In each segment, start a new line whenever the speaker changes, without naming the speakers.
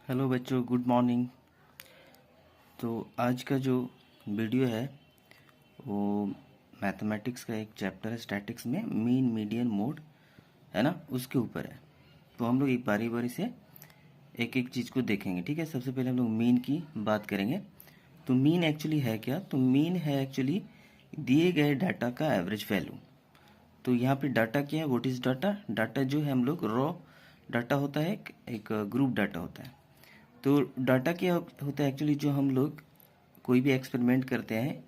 Hello बच्चों, good morning. तो आज का जो वीडियो है वो मैथमेटिक्स का एक चैप्टर है स्टैटिक्स में, मीन मीडियन मोड, है ना, उसके ऊपर है। तो हम लोग एक बारी बारी से एक एक चीज़ को देखेंगे, ठीक है। सबसे पहले हम लोग मीन की बात करेंगे। तो मीन एक्चुअली है क्या? तो मीन है एक्चुअली दिए गए डाटा का एवरेज वैल्यू। तो यहाँ पे डाटा क्या है? What is data? डाटा जो है हम लोग रॉ डाटा होता है, एक ग्रुप डाटा होता है। तो डाटा क्या होता है एक्चुअली? जो हम लोग कोई भी एक्सपेरिमेंट करते हैं,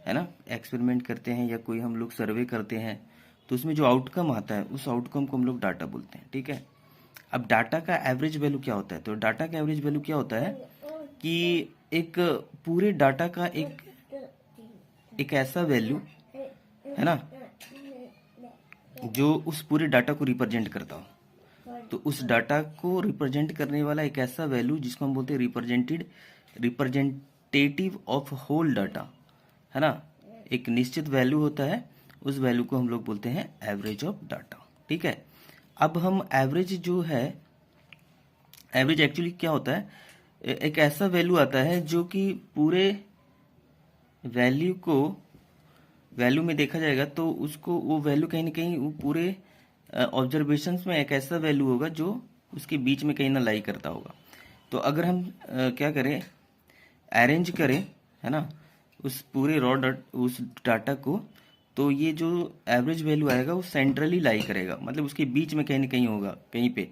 है ना, एक्सपेरिमेंट करते हैं या कोई हम लोग सर्वे करते हैं, तो उसमें जो आउटकम आता है उस आउटकम को हम लोग डाटा बोलते हैं, ठीक है। अब डाटा का एवरेज वैल्यू क्या होता है? तो डाटा का एवरेज वैल्यू क्या होता है कि एक पूरे डाटा का एक एक ऐसा वैल्यू, है ना, जो उस पूरे डाटा को रिप्रेजेंट करता हो। तो उस डाटा को रिप्रेजेंट करने वाला एक ऐसा वैल्यू जिसको हम बोलते हैं रिप्रेजेंटेटिव ऑफ होल डाटा, है ना, एक निश्चित वैल्यू होता है। उस वैल्यू को हम लोग बोलते हैं एवरेज ऑफ डाटा, ठीक है। अब हम एवरेज जो है, एवरेज एक्चुअली क्या होता है? एक ऐसा वैल्यू आता है जो कि पूरे वैल्यू को, वैल्यू में देखा जाएगा तो उसको, वो वैल्यू कहीं ना कहीं वो पूरे ऑब्जर्वेशंस में एक ऐसा वैल्यू होगा जो उसके बीच में कहीं ना लाई करता होगा। तो अगर हम क्या करें, अरेंज करें, है ना, उस पूरे उस डाटा को, तो ये जो एवरेज वैल्यू आएगा वो सेंट्रली लाई करेगा, मतलब उसके बीच में कहीं ना कहीं होगा, कहीं पे।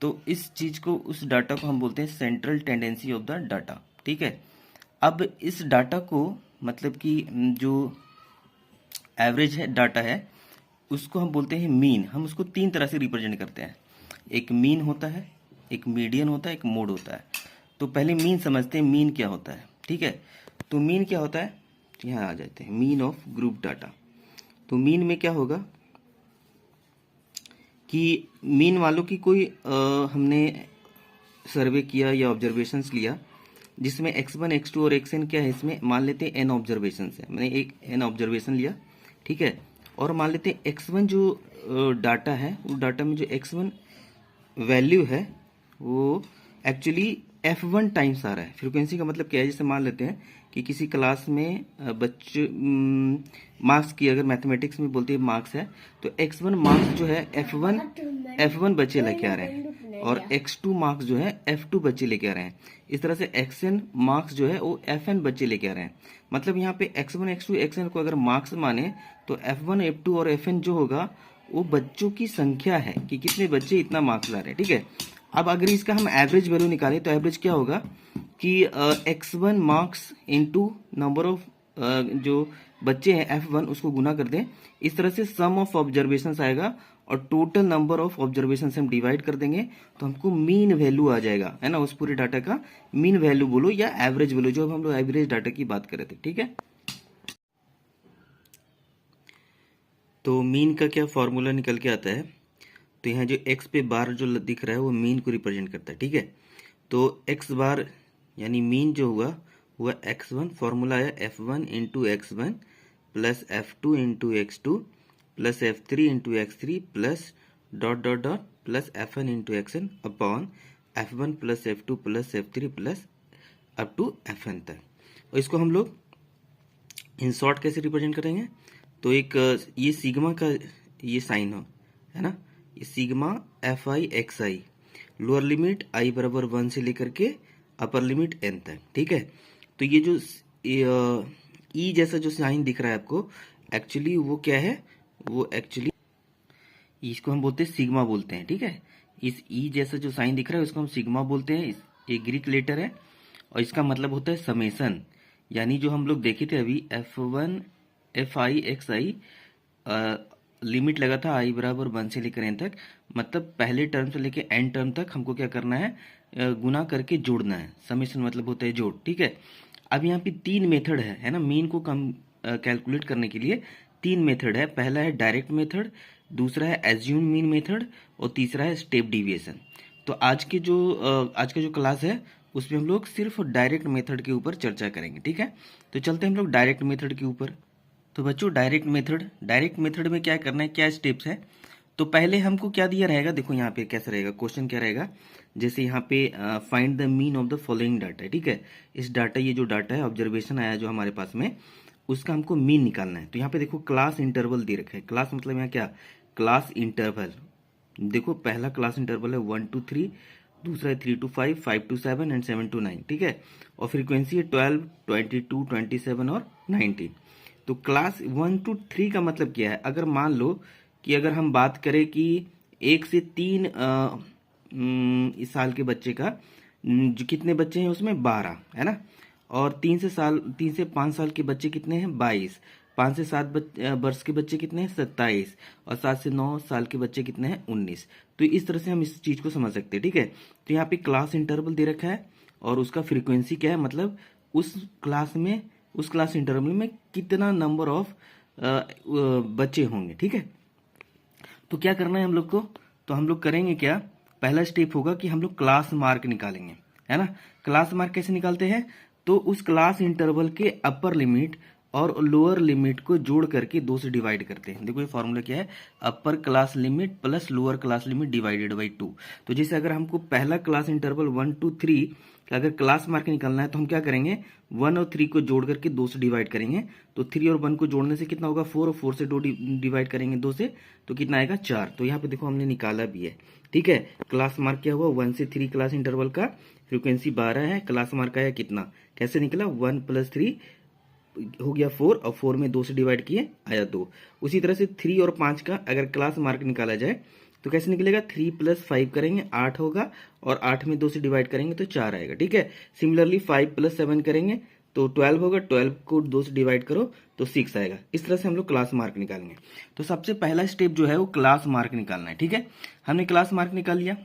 तो इस चीज को, उस डाटा को हम बोलते हैं central tendency of the data, ठीक है। अब इस डाटा को, मतलब कि जो एवरेज है डाटा है, उसको हम बोलते हैं मीन। हम उसको तीन तरह से रिप्रेजेंट करते हैं। एक मीन होता है, एक मीडियन होता है, एक मोड होता है। तो पहले मीन समझते हैं, मीन क्या होता है, ठीक है। तो मीन क्या होता है, यहाँ आ जाते हैं, मीन ऑफ ग्रुप डाटा। तो मीन में क्या होगा कि मीन वालों की कोई हमने सर्वे किया या ऑब्जर्वेशंस लिया, जिसमें x1 x2 और xn क्या है, इसमें मान लेते हैं n ऑब्जर्वेशन है, मैंने एक n ऑब्जर्वेशन लिया, ठीक है। और मान लेते हैं x1 जो डाटा है, वो डाटा में जो x1 वैल्यू है वो एक्चुअली f1 टाइम्स आ रहा है। फ्रीक्वेंसी का मतलब क्या है? जैसे मान लेते हैं कि किसी क्लास में बच्चे, मार्क्स की अगर मैथमेटिक्स में बोलते हैं मार्क्स है, तो x1 मार्क्स जो है f1 बच्चे लेके आ रहे हैं, और x2 मार्क्स जो है f2 बच्चे लेके आ रहे हैं। इस तरह से xn मार्क्स जो है वो fn बच्चे लेके आ रहे हैं। मतलब यहाँ पे x1 x2 xn को अगर मार्क्स माने तो f1 f2 और fn जो होगा वो बच्चों की संख्या है कि कितने बच्चे इतना मार्क्स ला रहे हैं, ठीक है। अब अगर इसका हम एवरेज वैल्यू निकालें तो एवरेज क्या होगा कि x1 marks into number of जो बच्चे हैं f1, उसको गुना कर दें। इस तरह से सम ऑफ ऑब्जर्वेशन आएगा और टोटल नंबर ऑफ ऑब्जर्वेशन से हम डिवाइड कर देंगे, तो हमको मीन वैल्यू आ जाएगा, है ना। उस पूरे डाटा का मीन वैल्यू बोलो या एवरेज वैल्यू, जो हम लोग एवरेज डाटा की बात कर रहे थे, ठीक है। तो मीन का क्या फॉर्मूला निकल के आता है? तो यहाँ जो x पे बार जो दिख रहा है वो मीन को रिप्रेजेंट करता है, ठीक है। तो x बार यानी मीन जो हुआ हुआ x1, फॉर्मूला है f1 into x1 plus f2 into x2 plus f3 into x3 plus dot dot dot plus fn into xn upon f1 plus f2 plus f3 plus up to fn तक। और इसको हम लोग in short कैसे represent करेंगे? तो एक ये सिग्मा का ये साइन हो, है ना, ये sigma f i x i, lower limit i बराबर 1 से लेकर के अपर लिमिट n तक, ठीक है। तो ये जो ई जैसा जो साइन दिख रहा है आपको, एक्चुअली वो क्या है? वो एक्चुअली इसको हम बोलते हैं सिग्मा बोलते हैं, ठीक है। इस ई जैसा जो साइन दिख रहा है उसको हम सिग्मा बोलते हैं। ये ग्रीक लेटर है और इसका मतलब होता है समेसन। यानी जो हम लोग देखे थे अभी, f1 F i x I, limit लगा था आई बराबर 1 से लेकर एन तक, मतलब पहले टर्म से लेकर एन टर्म तक हमको क्या करना है? गुना करके जोड़ना है। समेशन मतलब होता है जोड़, ठीक है। अब यहाँ पे तीन मेथड है ना, मीन को कम कैलकुलेट करने के लिए तीन मेथड है। पहला है डायरेक्ट मेथड, दूसरा है एज्यूम मीन मेथड, और तीसरा है स्टेप डिविएशन। तो आज का जो क्लास है उसमें हम लोग सिर्फ डायरेक्ट मेथड के ऊपर चर्चा करेंगे, ठीक है। तो चलते हैं हम लोग डायरेक्ट मेथड के ऊपर। तो बच्चों डायरेक्ट मेथड में क्या करना है, क्या स्टेप्स है? तो पहले हमको क्या दिया रहेगा, देखो यहाँ पे कैसा रहेगा, क्वेश्चन क्या रहेगा, जैसे यहाँ पे find the mean of the following data है, ठीक है। इस डाटा, ये जो डाटा है, ऑब्जर्वेशन आया जो हमारे पास में, उसका हमको मीन निकालना है। तो यहाँ पे देखो क्लास इंटरवल दे रखा है। क्लास मतलब यहाँ क्या, क्लास इंटरवल। देखो पहला क्लास इंटरवल है 1 to 3, दूसरा है 3 to 5, 5 to 7 एंड 7 to 9, ठीक है। और फ्रीक्वेंसी है 12, 22, 27 और 19। तो क्लास 1 to 3 का मतलब क्या है, अगर मान लो कि अगर हम बात करें कि 1 से 3 इस साल के बच्चे का, जो कितने बच्चे हैं उसमें 12 है ना, और 3 से 5 साल के बच्चे कितने हैं 22, 5 से 7 वर्ष के बच्चे कितने हैं 27, और 7 से 9 साल के बच्चे कितने हैं 19। तो इस तरह से हम इस चीज को समझ सकते हैं, ठीक है। तो यहाँ पे क्लास इंटरवल दे रखा है और उसका फ्रीक्वेंसी क्या है, मतलब उस क्लास इंटरवल में कितना नंबर ऑफ बच्चे होंगे, ठीक है। तो क्या करना है हम लोग को, तो हम लोग करेंगे क्या, पहला स्टेप होगा कि हम लोग क्लास मार्क निकालेंगे, है ना। क्लास मार्क कैसे निकालते हैं, तो उस क्लास इंटरवल के अपर लिमिट और लोअर लिमिट को जोड़ करके 2 से डिवाइड करते हैं। देखो ये फॉर्मूला क्या है, upper class limit plus lower class limit divided by 2। तो जैसे अगर हमको पहला क्लास इंटरवल 1 to 3 का अगर क्लास मार्क निकालना है, तो हम क्या करेंगे, 1 और 3 को जोड़ करके 2 से डिवाइड करेंगे। तो 3 और 1 को जोड़ने से कितना होगा 4, और 4 से 2 डिवाइड करेंगे 2 से, तो कितना आएगा 4। तो यहाँ पे देखो हमने निकाला भी है, ठीक है। क्लास मार्क क्या हुआ, 1 से 3 क्लास इंटरवल का फ्रीक्वेंसी 12 है, क्लास मार्क आया कितना, कैसे निकला, 1 + 3 हो गया 4, और 4 में 2 से डिवाइड किए आया 2। उसी तरह से 3 और 5 का अगर क्लास मार्क निकाला जाए तो कैसे निकलेगा, 3 + 5 करेंगे 8 होगा, और 8 में 2 से डिवाइड करेंगे तो 4 आएगा, ठीक है। सिमिलरली 5 + 7 करेंगे तो 12 होगा, 12 को 2 से डिवाइड करो तो 6 आएगा। इस तरह से हम लोग क्लास मार्क निकालेंगे। तो सबसे पहला स्टेप जो है वो क्लास मार्क निकालना है, ठीक है। हमने क्लास मार्क निकाल लिया।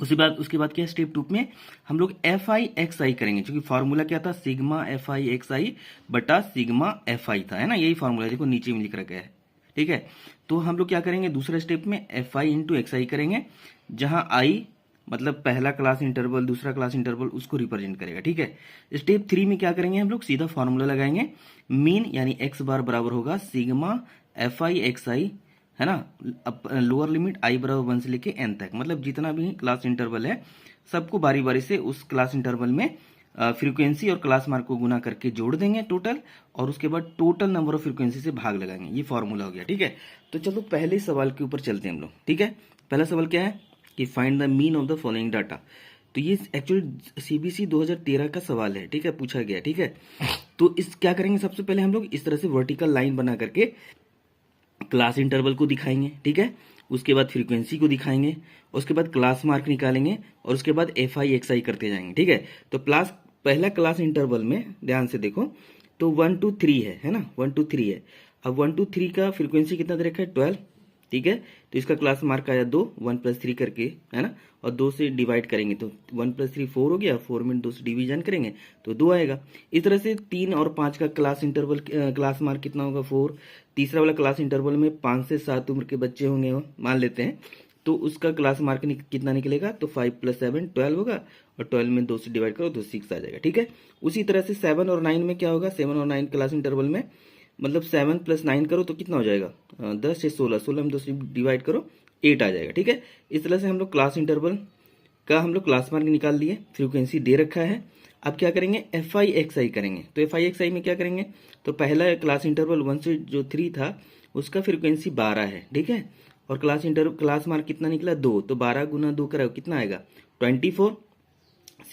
उसके बाद क्या, स्टेप 2 में हम लोग FI/XI करेंगे, क्योंकि फॉर्मूला क्या था, सिग्मा FI/XI बटा सिग्मा FI था, है ना, यही फॉर्मूला देखो नीचे में लिख रखा है, ठीक है। तो हम लोग क्या करेंगे, दूसरे स्टेप में FI/XI करेंगे, जहां I मतलब पहला क्लास इंटरवल, दूसरा क्लास इंटरवल उसको रिप्रेजेंट करेगा, ठीक है। स्टेप 3 में क्या करेंगे, हम लोग सीधा फॉर्मूला लगाएंगे, मीन यानी x बार बराबर होगा सिग्मा FI/XI, है ना, लोअर लिमिट I बराबर 1 से लेके n तक, मतलब जितना भी क्लास इंटरवल है सबको बारी बारी से उस क्लास इंटरवल में फ्रीक्वेंसी और क्लास मार्क को गुना करके जोड़ देंगे टोटल, और उसके बाद टोटल नंबर ऑफ फ्रीक्वेंसी से भाग लगाएंगे। ये फॉर्मूला हो गया, ठीक है। तो चलो पहले सवाल के ऊपर चलते हैं हम लोग, ठीक है। पहला सवाल क्या है कि find the mean of the following data. तो ये एक्चुअली CBC 2013 का सवाल है, ठीक है, पूछा गया, ठीक है। तो इस क्या करेंगे, सबसे पहले हम लोग इस तरह से वर्टिकल लाइन बना करके क्लास इंटरवल को दिखाएंगे, ठीक है। उसके बाद फ्रीक्वेंसी को दिखाएंगे, उसके बाद क्लास मार्क निकालेंगे, और उसके बाद FI/XI करते जाएंगे, ठीक है। तो पहला क्लास इंटरवल में ध्यान से देखो, तो 1 to 3 है ना, 1 to 3 है। अब 1 to 3 का फ्रीक्वेंसी कितना दे रखा है, 12, ठीक है। तो इसका क्लास मार्क आया 2, 1 + 3 करके, है ना, और 2 से डिवाइड करेंगे तो 1 + 3 4 हो गया, 4 में 2 से डिवीजन करेंगे तो 2 आएगा। इस तरह से 3 और 5 का क्लास मार्क कितना होगा 4। तीसरा वाला क्लास इंटरवल में 5 से 7 उम्र के बच्चे होंगे मान लेते हैं, तो उसका क्लास मार्क कितना निकलेगा, तो 5 + 7 12 होगा, और 12 में 2 से डिवाइड करो तो 6 आ जाएगा, ठीक है। उसी तरह से 7 और 9 में क्या होगा, 7 और 9 क्लास इंटरवल में, मतलब 7 + 9 करो तो कितना हो जाएगा, 10 से 16, 16 में 2 से डिवाइड करो 8 आ जाएगा, ठीक है। इस तरह से हम लोग क्लास इंटरवल का हम लोग क्लास मार्क निकाल लिए, फ्रीक्वेंसी दे रखा है। अब क्या करेंगे, FI/XI करेंगे। तो FI/XI में क्या करेंगे, तो पहला क्लास इंटरवल 1 से जो 3 था उसका फ्रीक्वेंसी 12 है, ठीक है, और क्लास मार्क कितना निकला 2, तो 12 × 2 कराओ कितना आएगा 24।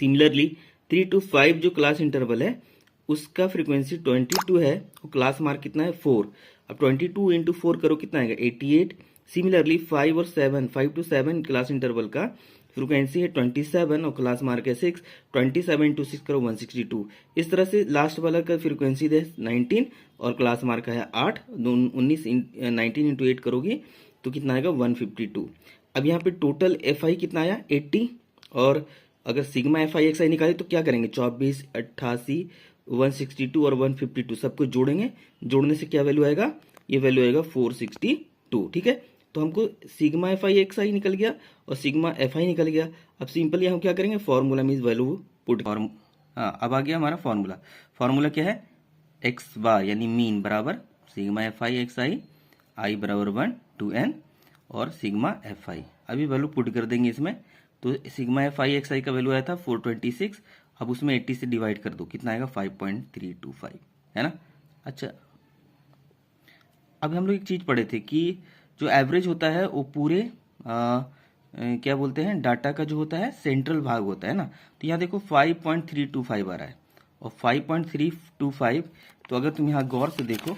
सिमिलरली 3 to 5 जो क्लास इंटरवल है उसका फ्रीक्वेंसी 22 है, और क्लास मार्क कितना है 4। अब 22 × 4 करो कितना आएगा 88। सिमिलरली 5 और 7, 5 to 7 क्लास इंटरवल का फ्रीक्वेंसी है 27, और क्लास मार्क है 6। 27 × 6 करो 162। इस तरह से लास्ट वाला का फ्रीक्वेंसी है 19, और क्लास मार्क है 8। 19 × 8 करोगे तो कितना आएगा 152। अब यहाँ पे टोटल FI कितना आया 80, और अगर सिग्मा FI/XI निकाले तो क्या करेंगे, 24, 88, 162 और 152 सबको जोड़ेंगे, जोड़ने से क्या वैल्यू आएगा, ये वैल्यू आएगा 462, ठीक है। तो हमको सिग्मा FI/XI निकल गया और सिग्मा FI निकल गया। अब सिंपली हम क्या करेंगे, फॉर्मूला में इस वैल्यू पुट, हाँ अब आ गया हमारा फॉर्मूला क्या है, x बार यानी मीन बराबर सिग्मा FI/XI I बराबर 1 to n, और सिग्मा एफ आई। अभी वैल्यू पुट कर देंगे इसमें, तो सिग्मा एफ आई एक्स आई का वैल्यू आया था 426, अब उसमें 80 से डिवाइड कर दो, कितना आएगा 5.325, है ना। अच्छा, अब हम लोग एक चीज़ पढ़े थे कि जो एवरेज होता है वो पूरे क्या बोलते हैं, डाटा का जो होता है सेंट्रल भाग होता है ना। तो यहाँ देखो 5.325 आ रहा है, और 5.325, तो अगर तुम यहाँ गौर से देखो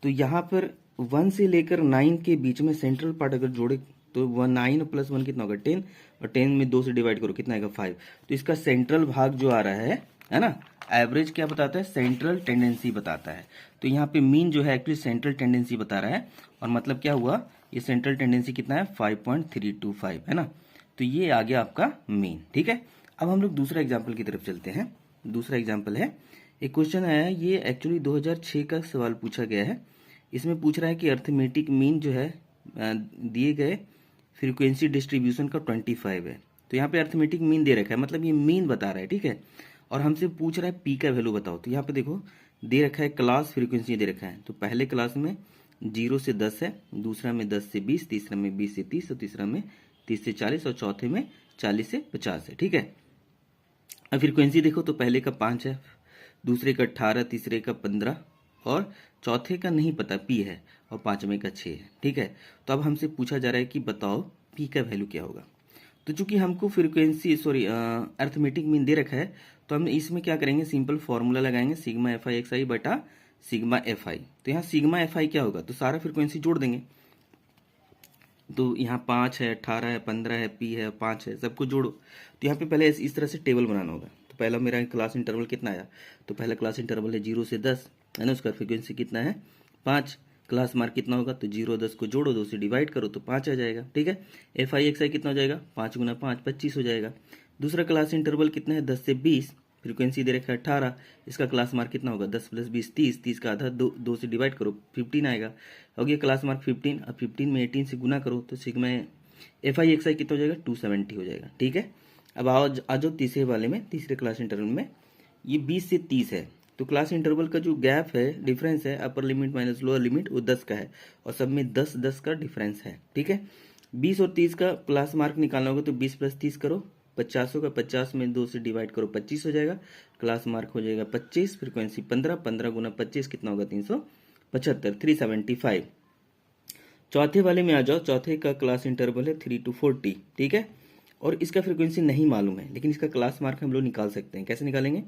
तो यहाँ पर 1 से लेकर 9 के बीच में सेंट्रल पार्ट अगर जोड़े तो 9 प्लस 1 कितना होगा 10, और 10 में 2 से डिवाइड करो कितना आएगा 5। तो इसका सेंट्रल भाग जो आ रहा है ना। एवरेज क्या बताता है, सेंट्रल टेंडेंसी बताता है। तो यहाँ पे मीन जो है एक्चुअली सेंट्रल टेंडेंसी बता रहा है, और मतलब क्या हुआ, ये सेंट्रल टेंडेंसी कितना है 5.325, है ना। तो ये आ गया आपका मीन, ठीक है। अब हम लोग दूसरा एग्जाम्पल की तरफ चलते हैं। दूसरा एग्जाम्पल है, एक क्वेश्चन आया है, ये एक्चुअली 2006 का सवाल पूछा गया है। इसमें पूछ रहा है कि अर्थमेटिक मीन जो है दिए गए फ्रीक्वेंसी डिस्ट्रीब्यूशन का 25 है। तो यहाँ पे अर्थमेटिक मीन दे रखा है, मतलब ये मीन बता रहा है, ठीक है। और हमसे पूछ रहा है पी का वैल्यू बताओ। तो यहाँ पे देखो दे रखा है क्लास फ्रीक्वेंसी दे रखा है। तो पहले क्लास में 0 से 10 है, दूसरा में 10 से 20, तीसरा में 20 से 30, और तीसरा में 30 से 40, और चौथे में 40 से 50 है, ठीक है। अब फ्रीक्वेंसी देखो तो पहले का 5 है, दूसरे का 18, तीसरे का 15, और चौथे का नहीं पता पी है, और पांचवें का 6 है, ठीक है। तो अब हमसे पूछा जा रहा है कि बताओ पी का वैल्यू क्या होगा। तो चूंकि हमको फ्रीक्वेंसी अर्थमेटिक मीन दे रखा है, तो हम इसमें क्या करेंगे, सिंपल फॉर्मूला लगाएंगे सिग्मा एफ आई एक्स आई बटा सिग्मा एफ आई। तो यहाँ सिग्मा एफ आई क्या होगा, तो सारा फ्रीक्वेंसी जोड़ देंगे। तो यहाँ 5 है, 18 है, 15 है, पी है, 5 है, सबको जोड़ो। तो यहाँ पे पहले इस तरह से टेबल बनाना होगा। तो पहला मेरा क्लास इंटरवल कितना आया, तो पहला क्लास इंटरवल है 0 से 10, है ना। उसका फ्रीक्वेंसी कितना है 5, क्लास मार्क कितना होगा, तो 0 10 को जोड़ो, 2 से डिवाइड करो तो 5 आ जाएगा, ठीक है। एफ आई एक्स आई कितना हो जाएगा, 5 गुना 5 25 हो जाएगा। दूसरा क्लास इंटरवल कितना है 10 से 20, फ्रीक्वेंसी दे रखा है 18, इसका क्लास मार्क कितना होगा 10 प्लस 20 30, 30 का आधा 2 से डिवाइड करो 15 आएगा। हो गया क्लास मार्क 15, अब 15 में 18 से गुना करो तो सिग्मा एफ आई एक्स आई कितना हो जाएगा 270 हो जाएगा, ठीक है। अब आ जाओ तीसरे वाले में, तीसरे क्लास इंटरवल में ये 20 से 30 है। तो क्लास इंटरवल का जो गैप है, डिफरेंस है, upper limit minus lower limit, वो 10 का है, और सब में 10 10 का डिफरेंस है, ठीक है। 20 और 30 का क्लास मार्क निकालना होगा, तो 20 प्लस 30 करो 50 होगा, 50 में 2 से डिवाइड करो 25 हो जाएगा, क्लास मार्क हो जाएगा 25, फ्रीक्वेंसी 15, 15 गुना 25 कितना होगा 375, 375। चौथे वाले में आ जाओ, चौथे का क्लास इंटरवल है 3 to 40, ठीक है। और इसका फ्रीक्वेंसी नहीं मालूम है, लेकिन इसका क्लास मार्क हम लोग निकाल सकते हैं। कैसे निकालेंगे,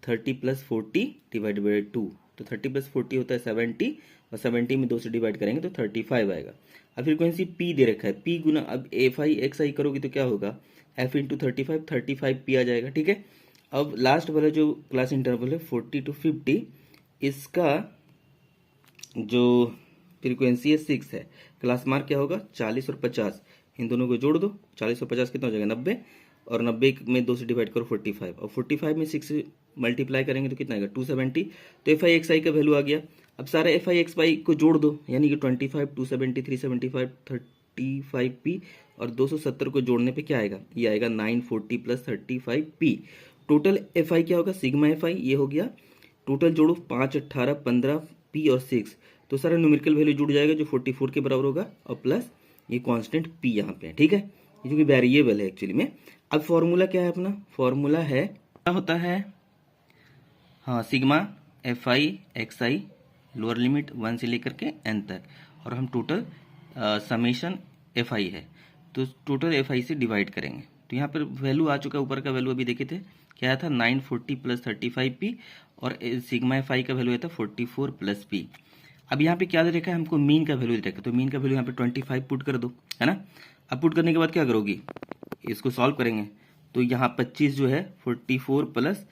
30 प्लस 40 डिवाइड बाई 2, तो 30 प्लस 40 होता है 70, और 70 में 2 से डिवाइड करेंगे तो 35 आएगा। अब फ्रीक्वेंसी पी दे रखा है, पी गुना अब एफ आई एक्स आई करोगे तो क्या होगा, एफ इंटू 35, 35 पी आ जाएगा, ठीक है। अब लास्ट वाला जो क्लास इंटरवल है 40 to 50, इसका जो फ्रीक्वेंसी है 6 है, क्लास मार्क क्या होगा 40 और 50, इन दोनों को जोड़ दो, 40 और 50 कितना हो जाएगा 90, और 90 में 2 से डिवाइड करो 45, और 45 में 6 से मल्टीप्लाई करेंगे तो कितना आएगा 270। तो एफ आई एक्स आई का वैल्यू आ गया। अब सारा एफ आई एक्स वाई को जोड़ दो, यानी कि 25 270 375 35 पी, और 270 को जोड़ने पे क्या आएगा, ये आएगा 940 plus 35 P. Total F I क्या होगा, सिग्मा एफ आई ये हो गया। टोटल जोड़ो 5 18 15 पी और 6, तो सारा न्यूमेरिकल वैल्यू जुड़ जाएगा जो 44 के बराबर होगा, और प्लस ये कांस्टेंट पी यहाँ पे है, ठीक है। ये जो कि वेरिएबल है एक्चुअली में। अब फॉर्मूला क्या है अपना, फॉर्मूला है क्या होता है, हाँ sigma f i x i lower limit 1 से लेकर के n तक, और हम टोटल समेशन एफ आई है, तो टोटल एफ आई से डिवाइड करेंगे। तो यहाँ पर वैल्यू आ चुका है, ऊपर का वैल्यू अभी देखे थे क्या था 940 प्लस 35 पी, और सिग्मा एफ आई का वैल्यू था 44 प्लस पी। अब यहाँ पे क्या दे रखा है, हमको मीन का वैल्यू दे रखा है, तो मीन का वैल्यू यहाँ पे 25 पुट कर दो, है ना। अब पुट करने के बाद क्या करोगी, इसको सॉल्व करेंगे, तो यहाँ 25 जो है 44 प्लस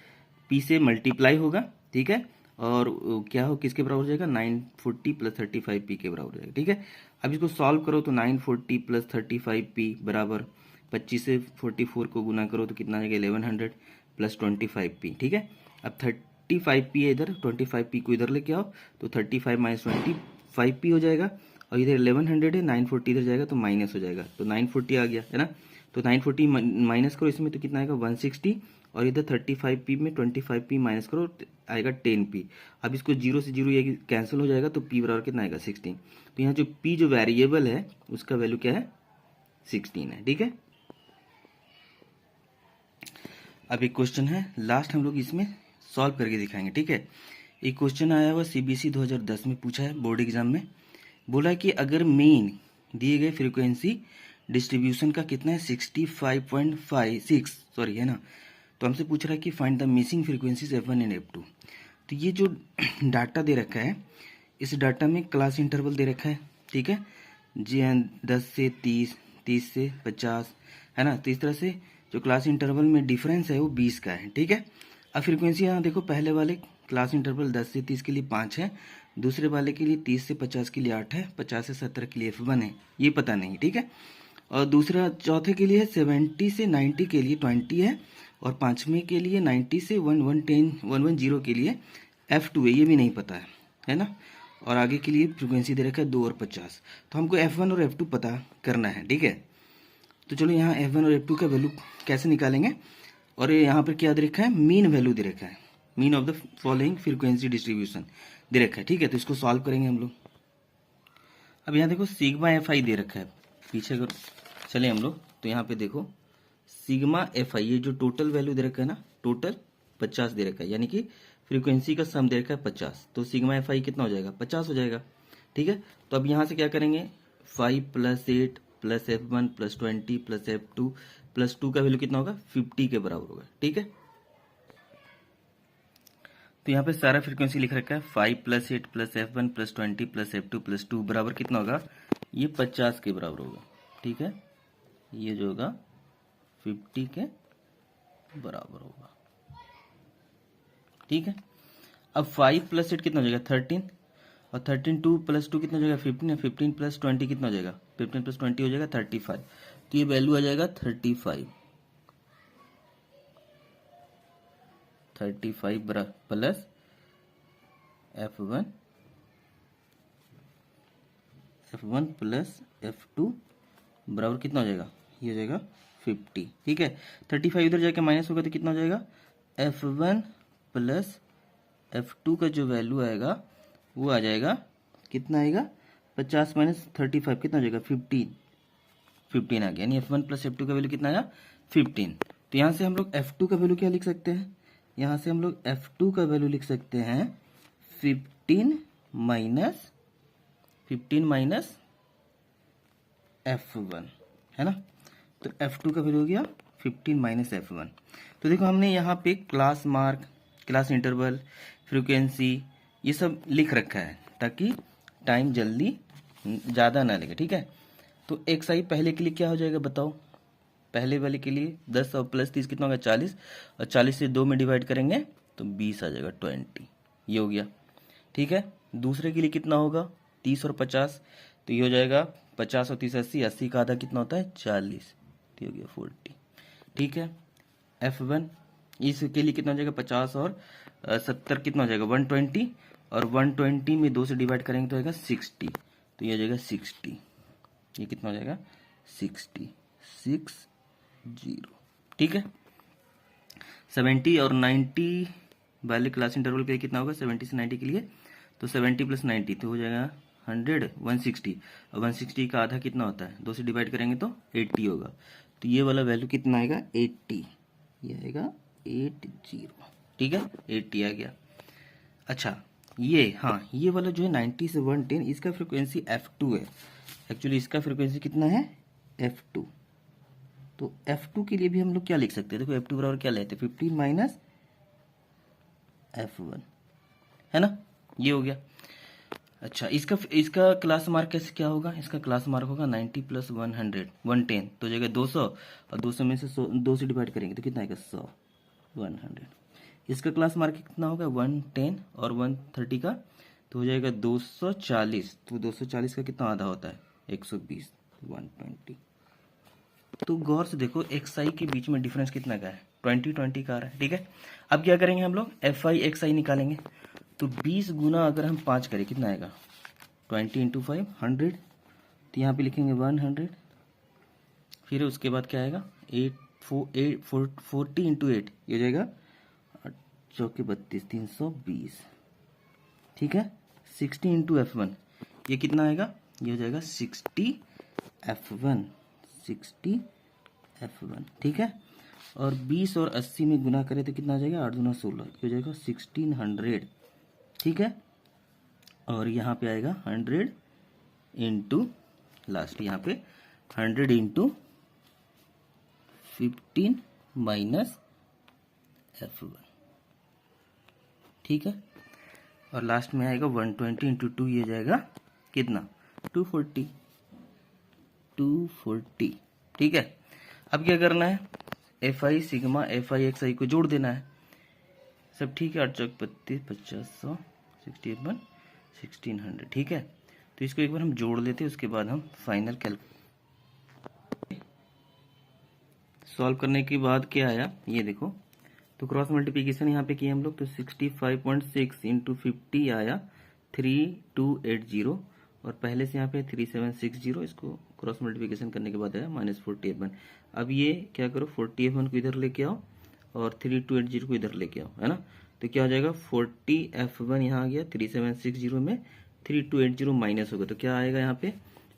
पी से मल्टीप्लाई होगा, ठीक है, और क्या हो किसके बराबर हो जाएगा 940 प्लस 35 पी के बराबर हो जाएगा, ठीक है। अब इसको सॉल्व करो तो 940 प्लस 35 पी बराबर 25 से 44 को गुना करो तो कितना आ जाएगा 1100 प्लस 25 पी, ठीक है। अब 35 पी है इधर, 25 पी को इधर लेके आओ, तो 35 माइनस 25 पी हो जाएगा, और इधर 1100 है, 940 इधर जाएगा तो माइनस हो जाएगा, तो 940 आ गया, है ना। तो 940 माइनस करो इसमें तो कितना आएगा 160, और इधर 35p में 25p माइनस करो तो आएगा 10p। अब इसको 0 से 0 ये कैंसिल हो जाएगा तो p बराबर कितना आएगा 16। तो यहाँ जो p जो वेरिएबल है उसका वैल्यू क्या है 16 है। ठीक है, अब एक क्वेश्चन है लास्ट, हम लोग इसमें सॉल्व करके दिखाएंगे। ठीक है, एक क्वेश्चन आया हुआ सीबीएसई 2010 में पूछा है बोर्ड एग्जाम में। बोला कि अगर मीन दिए गए फ्रीक्वेंसी डिस्ट्रीब्यूशन का कितना है 65.56 सॉरी है ना, तो हमसे पूछ रहा है कि find the missing frequencies F1 and F2। तो ये जो डाटा दे रखा है इस डाटा में क्लास इंटरवल दे रखा है। ठीक है जी, 10 से 30, 30 से 50 है ना, तो इस तरह से जो क्लास इंटरवल में डिफरेंस है वो 20 का है। ठीक है, अब फ्रीक्वेंसी यहाँ देखो, पहले वाले क्लास इंटरवल 10 से 30 के लिए 5 है, दूसरे वाले के लिए 30 से 50 के लिए 8 है, 50 से 70 के लिए F1 है, ये पता नहीं। ठीक है, और दूसरा चौथे के लिए 70 से 90 के लिए 20 है, और पांचवें के लिए 90 से 110 के लिए F2 है, ये भी नहीं पता है ना। और आगे के लिए फ्रीक्वेंसी दे रखा है 2 और 50। तो हमको F1 और F2 पता करना है। ठीक है, तो चलो यहाँ F1 और F2 का वैल्यू कैसे निकालेंगे। और यहाँ पर क्या दे रखा है, मीन वैल्यू दे रखा है, mean of the following frequency distribution दे रखा है। ठीक है, तो इसको सॉल्व करेंगे हम लोग। अब यहाँ देखो सिग्मा FI दे रखा है, पीछे अगर चले हम लोग तो यहाँ पे देखो सिग्मा FI, ये जो टोटल वैल्यू दे रखा है ना, टोटल 50 दे रखा है, यानी कि फ्रीक्वेंसी का सम दे रखा है 50, तो सिग्मा FI कितना हो जाएगा 50 हो जाएगा। ठीक है, तो अब यहाँ से क्या करेंगे 5 + 8 + F1 + 20 + F2 + 2 का वैल्यू कितना होगा 50 के बराबर होगा। ठीक है, तो यहाँ पे सारा फ्रीक्वेंसी लिख रखा है 5 + 8 + F1 + 20 + F2 + 2 बराबर कितना होगा, ये 50 के बराबर होगा। ठीक है, ये जो होगा 50 के बराबर होगा। ठीक है, अब 5 + 8 कितना हो जाएगा 13, और 13 2 + 2 कितना हो जाएगा 15 है, 15 + 20 कितना हो जाएगा 15 + 20 हो जाएगा 35। तो ये वैल्यू आ जाएगा 35 प्लस F1 प्लस F2 बराबर कितना हो जाएगा, ये हो जाएगा 50। ठीक है, 35 इधर जाके माइनस होगा तो कितना हो जाएगा F1 प्लस F2 का जो वैल्यू आएगा वो आ जाएगा, कितना आएगा 50 - 35 कितना हो जाएगा 15 आ गया, यानी F1 प्लस F2 का वैल्यू कितना आया 15। तो यहाँ से हम लोग F2 का वैल्यू क्या लिख सकते हैं, यहाँ से हम लोग F2 का वैल्यू लिख सकते हैं 15 माइनस F1 है ना। तो F2 का वैल्यू हो गया 15 - F1। तो देखो हमने यहाँ पे class mark, class interval, frequency ये सब लिख रखा है ताकि टाइम जल्दी ज़्यादा ना लगे। ठीक है, तो XI पहले के लिए क्या हो जाएगा बताओ, पहले वाले के लिए 10 और + 30 कितना होगा 40, और 40 से 2 में डिवाइड करेंगे तो 20 आ जाएगा 20, ये हो गया। ठीक है, दूसरे के लिए कितना होगा 30 और 50, तो ये हो जाएगा 50 और 30 80, 80 का आधा कितना होता है 40, तो ये हो गया 40। ठीक है, F1 इसके लिए कितना हो जाएगा 50 और 70 कितना हो जाएगा 120, और 120 में 2 से डिवाइड करेंगे तो आएगा 60, तो ये हो जाएगा 60, ये कितना हो जाएगा 60। ठीक है, 70 और 90 वाले क्लास इंटरवल के लिए कितना होगा 70 से 90 के लिए, तो 70 + 90 तो हो जाएगा 100, 160, और 160 का आधा कितना होता है 2 से डिवाइड करेंगे तो 80 होगा, तो ये वाला वैल्यू कितना आएगा 80, ये आएगा 80। ठीक है, 80 आ गया। अच्छा ये, हाँ ये वाला जो है 90 से 110 इसका फ्रीक्वेंसी F2 है, एक्चुअली इसका फ्रीक्वेंसी कितना है F2। तो F2 के लिए भी हम लोग क्या लिख सकते हैं, देखो F2 बराबर क्या लेते हैं 15 माइनस F1 है ना, ये हो गया। अच्छा इसका क्लास मार्क कैसे क्या होगा, इसका क्लास मार्क होगा 90 + 100 110, तो हो जाएगा 200, और 200 में से 2 से डिवाइड करेंगे तो कितना आएगा 100 100। इसका क्लास मार्क कितना होगा 110 और 130 का, तो हो जाएगा 240, तो 240 का कितना आधा होता है 120, 120। तो गौर से देखो XI के बीच में डिफरेंस कितना का है 20 का आ रहा है। ठीक है, अब क्या करेंगे हम लोग FI XI निकालेंगे, तो 20 गुना अगर हम 5 करें कितना आएगा 20 × 5 100, तो यहाँ पे लिखेंगे 100, फिर उसके बाद क्या आएगा 40 इंटू 8 ये हो जाएगा 8 चौके 32 320, ठीक है। 60 इंटू F1 ये कितना आएगा, ये हो जाएगा 60 F1, 60 F1, ठीक है। और 20 और 80 में गुना करें तो कितना आ जाएगा, 8 दूना 16, ये हो जाएगा 1600, ठीक है। और यहाँ पे आएगा 100 इंटू लास्ट, यहाँ पे 100 इंटू 15 माइनस F1, ठीक है। और लास्ट में आएगा 120 इंटू 2, ये जाएगा कितना 240, ठीक है। अब क्या करना है, FI सिग्मा FI XI को जोड़ देना है, सब ठीक है। 8 चौक 32 50 100 60 1 1600, ठीक है। तो इसको एक बार हम जोड़ लेते हैं, उसके बाद हम फाइनल सॉल्व करने के बाद क्या आया ये देखो। तो क्रॉस मल्टीप्लिकेशन यहाँ पे किए हम लोग, तो 65.6 इंटू 50 आया 3280, और पहले से यहाँ पे 3760, इसको क्रॉस मल्टीप्लिकेशन करने के बाद आया -40F1। अब ये क्या करो, 40F1 को इधर लेके आओ और 3280 को इधर लेके आओ, है ना। तो क्या हो जाएगा, 40F1 यहाँ आ गया, 3760 में 3280 माइनस होगा, तो क्या आएगा यहाँ पे,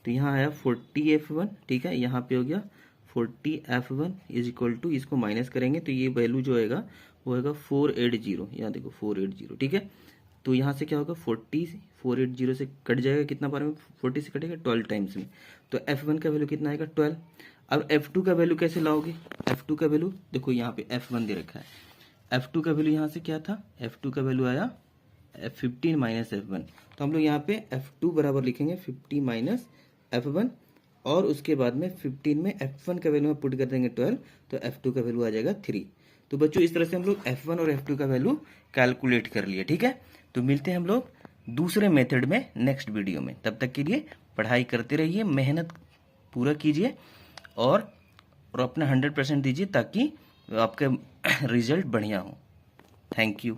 तो यहाँ आया 40F1, ठीक है। यहाँ पे हो गया 40F1 इज इक्वल टू, इसको माइनस करेंगे तो ये वैल्यू जो आएगा वो आएगा 480, यहाँ देखो 480, ठीक है। तो यहाँ से क्या होगा, 480 से कट जाएगा, कितना बार में 40 से कटेगा, 12 टाइम्स में। तो F1 का वैल्यू कितना आएगा, 12। अब F2 का वैल्यू कैसे लाओगे, F2 का वैल्यू देखो यहाँ पे F1 दे रखा है, F2 का वैल्यू यहाँ से क्या था, F2 का वैल्यू आया 15 माइनस F1, तो हम लोग यहाँ पे F2 बराबर लिखेंगे 50 माइनस F1, और उसके बाद में 15 में F1 का वैल्यू पुट कर देंगे 12, तो F2 का वैल्यू आ जाएगा 3। तो बच्चों इस तरह से हम लोग F1 और F2 का वैल्यू कैलकुलेट कर लिए, ठीक है। तो मिलते हैं हम लोग दूसरे मेथड में नेक्स्ट वीडियो में, तब तक के लिए पढ़ाई करते रहिए, मेहनत पूरा कीजिए और अपना 100% दीजिए, ताकि आपका रिजल्ट बढ़िया हो। Thank you.